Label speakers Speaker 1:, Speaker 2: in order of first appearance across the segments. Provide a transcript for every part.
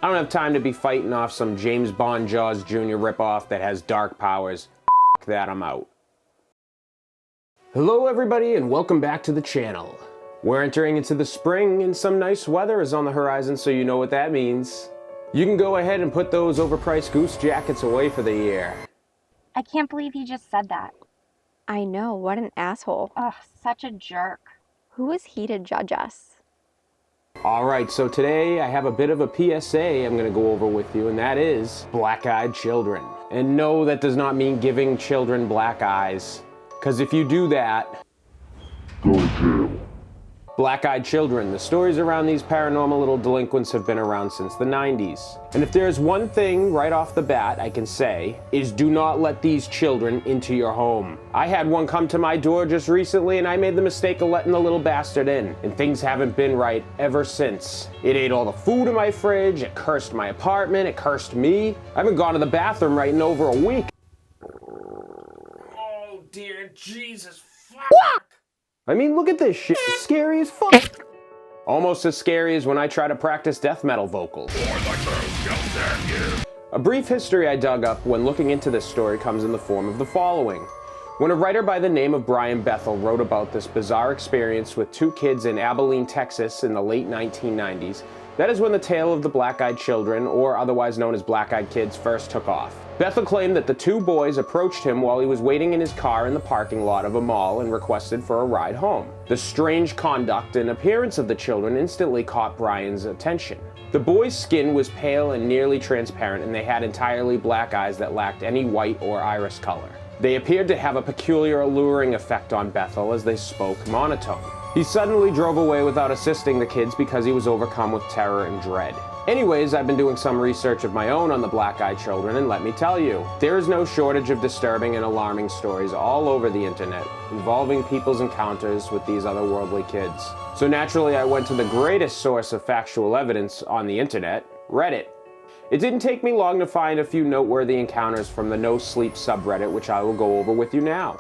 Speaker 1: don't have time to be fighting off some James Bond Jaws Jr. ripoff that has dark powers. F that, I'm out. Hello everybody and welcome back to the channel. We're entering into the spring and some nice weather is on the horizon, so you know what that means. You can go ahead and put those overpriced goose jackets away for the year.
Speaker 2: I can't believe he just said that.
Speaker 3: I know, what an asshole.
Speaker 2: Ugh, such a jerk.
Speaker 3: Who is he to judge us?
Speaker 1: Alright, so today I have a bit of a PSA I'm going to go over with you, and that is black-eyed children. And no, that does not mean giving children black eyes, because if you do that,
Speaker 4: go to jail.
Speaker 1: Black-eyed children. The stories around these paranormal little delinquents have been around since the 90s. And if there's one thing right off the bat I can say, is do not let these children into your home. I had one come to my door just recently and I made the mistake of letting the little bastard in. And things haven't been right ever since. It ate all the food in my fridge, it cursed my apartment, it cursed me. I haven't gone to the bathroom right in over a week.
Speaker 5: Oh dear Jesus, fuck!
Speaker 1: I mean, look at this shit. It's scary as fuck. Almost as scary as when I try to practice death metal vocals. A brief history I dug up when looking into this story comes in the form of the following. When a writer by the name of Brian Bethel wrote about this bizarre experience with two kids in Abilene, Texas in the late 1990s, that is when the tale of the black-eyed children, or otherwise known as black-eyed kids, first took off. Bethel claimed that the two boys approached him while he was waiting in his car in the parking lot of a mall and requested for a ride home. The strange conduct and appearance of the children instantly caught Brian's attention. The boys' skin was pale and nearly transparent, and they had entirely black eyes that lacked any white or iris color. They appeared to have a peculiar alluring effect on Bethel as they spoke monotone. He suddenly drove away without assisting the kids because he was overcome with terror and dread. Anyways, I've been doing some research of my own on the black-eyed children, and let me tell you, there is no shortage of disturbing and alarming stories all over the internet involving people's encounters with these otherworldly kids. So naturally, I went to the greatest source of factual evidence on the internet, Reddit. It didn't take me long to find a few noteworthy encounters from the No Sleep subreddit, which I will go over with you now.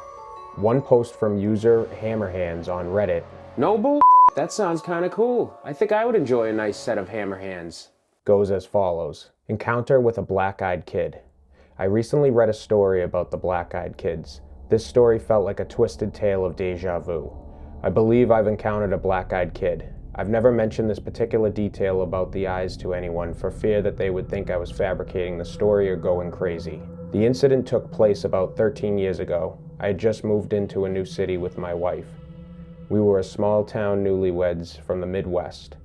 Speaker 1: One post from user Hammerhands on Reddit. No bull, that sounds kinda cool. I think I would enjoy a nice set of Hammerhands. Goes as follows. Encounter with a black-eyed kid. I recently read a story about the black-eyed kids. This story felt like a twisted tale of deja vu. I believe I've encountered a black-eyed kid. I've never mentioned this particular detail about the eyes to anyone for fear that they would think I was fabricating the story or going crazy. The incident took place about 13 years ago. I had just moved into a new city with my wife. We were a small-town newlyweds from the Midwest.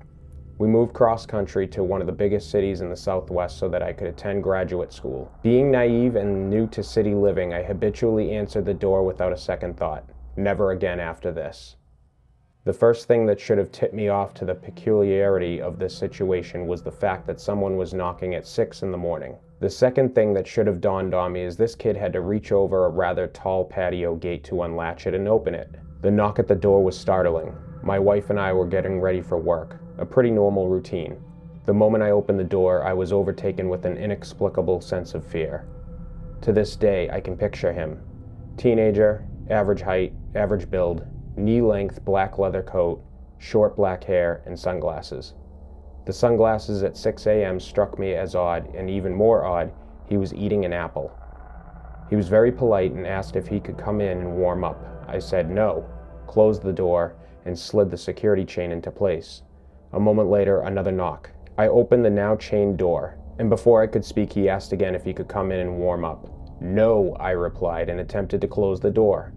Speaker 1: We moved cross-country to one of the biggest cities in the Southwest so that I could attend graduate school. Being naive and new to city living, I habitually answered the door without a second thought. Never again after this. The first thing that should have tipped me off to the peculiarity of this situation was the fact that someone was knocking at 6 in the morning. The second thing that should have dawned on me is this kid had to reach over a rather tall patio gate to unlatch it and open it. The knock at the door was startling. My wife and I were getting ready for work, a pretty normal routine. The moment I opened the door, I was overtaken with an inexplicable sense of fear. To this day, I can picture him. Teenager, average height, average build, knee-length black leather coat, short black hair, and sunglasses. The sunglasses at 6 a.m. struck me as odd, and even more odd, he was eating an apple. He was very polite and asked if he could come in and warm up. I said no, closed the door, and slid the security chain into place. A moment later, another knock. I opened the now chained door, and before I could speak, he asked again if he could come in and warm up. No, I replied, and attempted to close the door.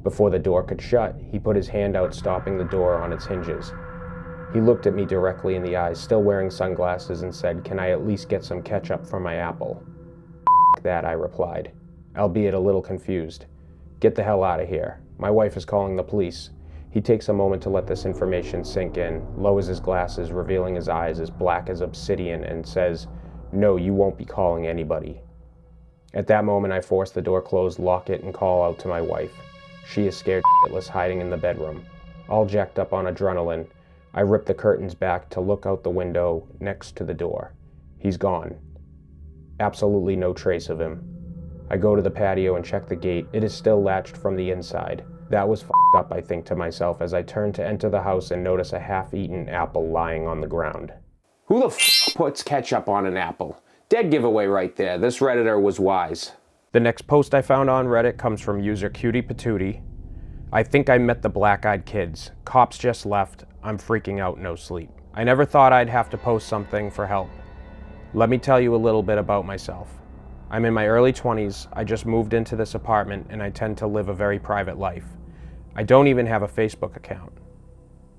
Speaker 1: Before the door could shut, he put his hand out, stopping the door on its hinges. He looked at me directly in the eyes, still wearing sunglasses, and said, "Can I at least get some ketchup for my apple?" "F that," I replied, albeit a little confused. "Get the hell out of here. My wife is calling the police." He takes a moment to let this information sink in, lowers his glasses, revealing his eyes as black as obsidian, and says, "No, you won't be calling anybody." At that moment, I force the door closed, lock it, and call out to my wife. She is scared shitless, hiding in the bedroom. All jacked up on adrenaline, I rip the curtains back to look out the window next to the door. He's gone. Absolutely no trace of him. I go to the patio and check the gate. It is still latched from the inside. That was f***ed up, I think to myself, as I turn to enter the house and notice a half-eaten apple lying on the ground. Who the f puts ketchup on an apple? Dead giveaway right there. This Redditor was wise. The next post I found on Reddit comes from user Cutie Patootie. I think I met the Black-Eyed Kids. Cops just left. I'm freaking out, no sleep. I never thought I'd have to post something for help. Let me tell you a little bit about myself. I'm in my early 20s. I just moved into this apartment and I tend to live a very private life. I don't even have a Facebook account.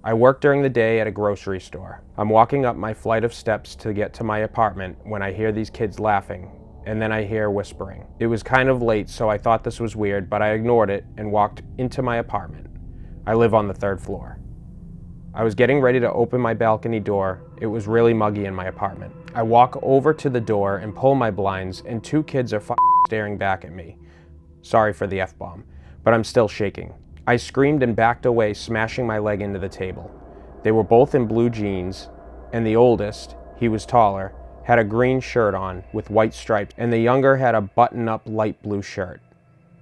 Speaker 1: I work during the day at a grocery store. I'm walking up my flight of steps to get to my apartment when I hear these kids laughing, and then I hear whispering. It was kind of late, so I thought this was weird, but I ignored it and walked into my apartment. I live on the 3rd floor. I was getting ready to open my balcony door. It was really muggy in my apartment. I walk over to the door and pull my blinds, and 2 kids are staring back at me. Sorry for the F-bomb, but I'm still shaking. I screamed and backed away, smashing my leg into the table. They were both in blue jeans, and the oldest, he was taller, had a green shirt on with white stripes, and the younger had a button-up light blue shirt.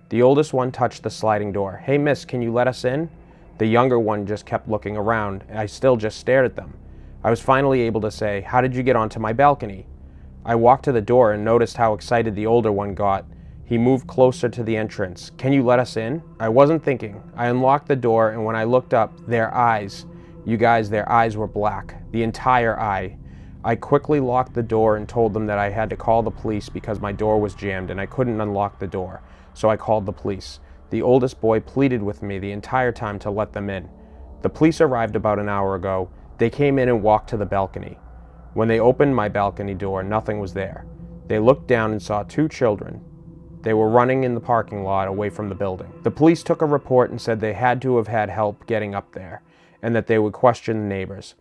Speaker 1: The oldest one touched the sliding door. "Hey miss, can you let us in?" The younger one just kept looking around, and I still just stared at them. I was finally able to say, "How did you get onto my balcony?" I walked to the door and noticed how excited the older one got. He moved closer to the entrance. "Can you let us in?" I wasn't thinking. I unlocked the door, and when I looked up, their eyes, you guys, their eyes were black. The entire eye. I quickly locked the door and told them that I had to call the police because my door was jammed and I couldn't unlock the door. So I called the police. The oldest boy pleaded with me the entire time to let them in. The police arrived about an hour ago. They came in and walked to the balcony. When they opened my balcony door, nothing was there. They looked down and saw 2 children. They were running in the parking lot away from the building. The police took a report and said they had to have had help getting up there, and that they would question the neighbors.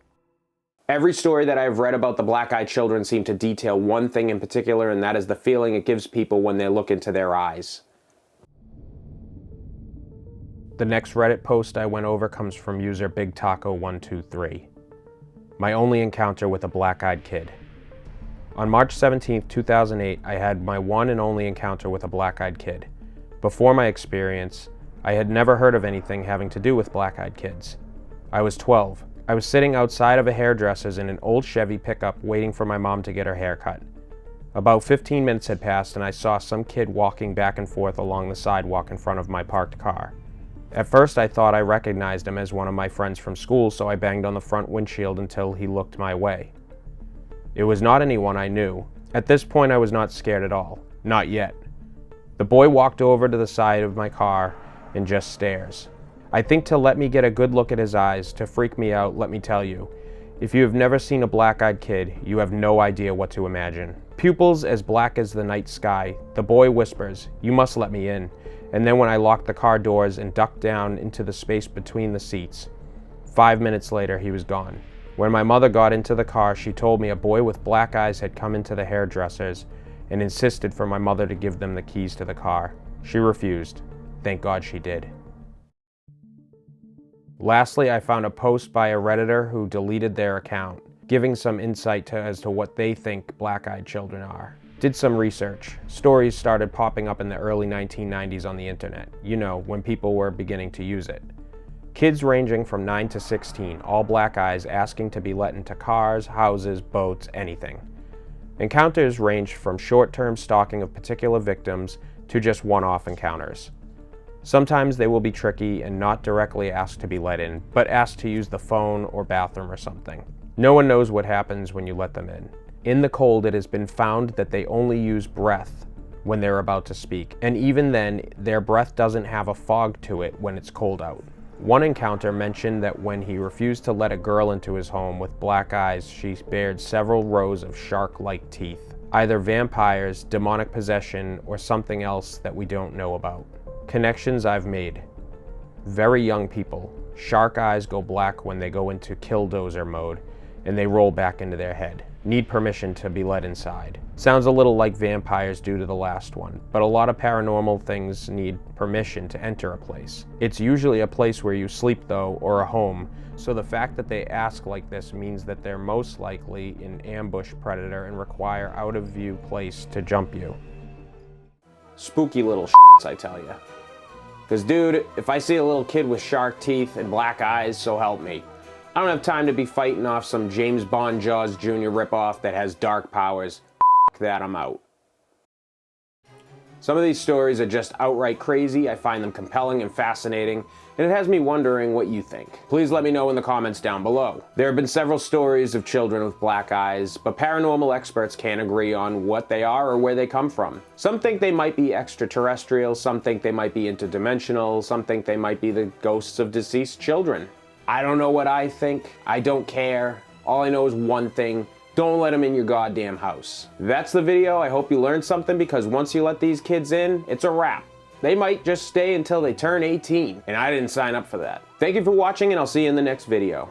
Speaker 1: Every story that I've read about the Black-Eyed Children seem to detail one thing in particular, and that is the feeling it gives people when they look into their eyes. The next Reddit post I went over comes from user BigTaco123. My only encounter with a black-eyed kid. On March 17, 2008, I had my one and only encounter with a black-eyed kid. Before my experience, I had never heard of anything having to do with black-eyed kids. I was 12. I was sitting outside of a hairdresser's in an old Chevy pickup waiting for my mom to get her hair cut. About 15 minutes had passed and I saw some kid walking back and forth along the sidewalk in front of my parked car. At first I thought I recognized him as one of my friends from school, so I banged on the front windshield until he looked my way. It was not anyone I knew. At this point I was not scared at all. Not yet. The boy walked over to the side of my car and just stares. I think to let me get a good look at his eyes, to freak me out, let me tell you. If you have never seen a black-eyed kid, you have no idea what to imagine. Pupils as black as the night sky, the boy whispers, "You must let me in." And then when I locked the car doors and ducked down into the space between the seats, 5 minutes later he was gone. When my mother got into the car, she told me a boy with black eyes had come into the hairdresser's and insisted for my mother to give them the keys to the car. She refused. Thank God she did. Lastly, I found a post by a Redditor who deleted their account, giving some insight as to what they think black-eyed children are. Did some research. Stories started popping up in the early 1990s on the internet, you know, when people were beginning to use it. Kids ranging from 9 to 16, all black eyes, asking to be let into cars, houses, boats, anything. Encounters ranged from short-term stalking of particular victims to just one-off encounters. Sometimes they will be tricky and not directly asked to be let in, but asked to use the phone or bathroom or something. No one knows what happens when you let them in. In the cold, it has been found that they only use breath when they're about to speak, and even then, their breath doesn't have a fog to it when it's cold out. One encounter mentioned that when he refused to let a girl into his home with black eyes, she bared several rows of shark-like teeth. Either vampires, demonic possession, or something else that we don't know about. Connections I've made. Very young people. Shark eyes go black when they go into killdozer mode, and they roll back into their head. Need permission to be let inside. Sounds a little like vampires due to the last one, but a lot of paranormal things need permission to enter a place. It's usually a place where you sleep though, or a home, so the fact that they ask like this means that they're most likely an ambush predator and require out-of-view place to jump you. Spooky little shits, I tell ya. Cause dude, if I see a little kid with shark teeth and black eyes, so help me, I don't have time to be fighting off some James Bond Jaws Jr. ripoff that has dark powers. F that, I'm out. Some of these stories are just outright crazy. I find them compelling and fascinating, and it has me wondering what you think. Please let me know in the comments down below. There have been several stories of children with black eyes, but paranormal experts can't agree on what they are or where they come from. Some think they might be extraterrestrial, some think they might be interdimensional, some think they might be the ghosts of deceased children. I don't know what I think. I don't care. All I know is one thing. Don't let them in your goddamn house. That's the video. I hope you learned something, because once you let these kids in, it's a wrap. They might just stay until they turn 18, and I didn't sign up for that. Thank you for watching, and I'll see you in the next video.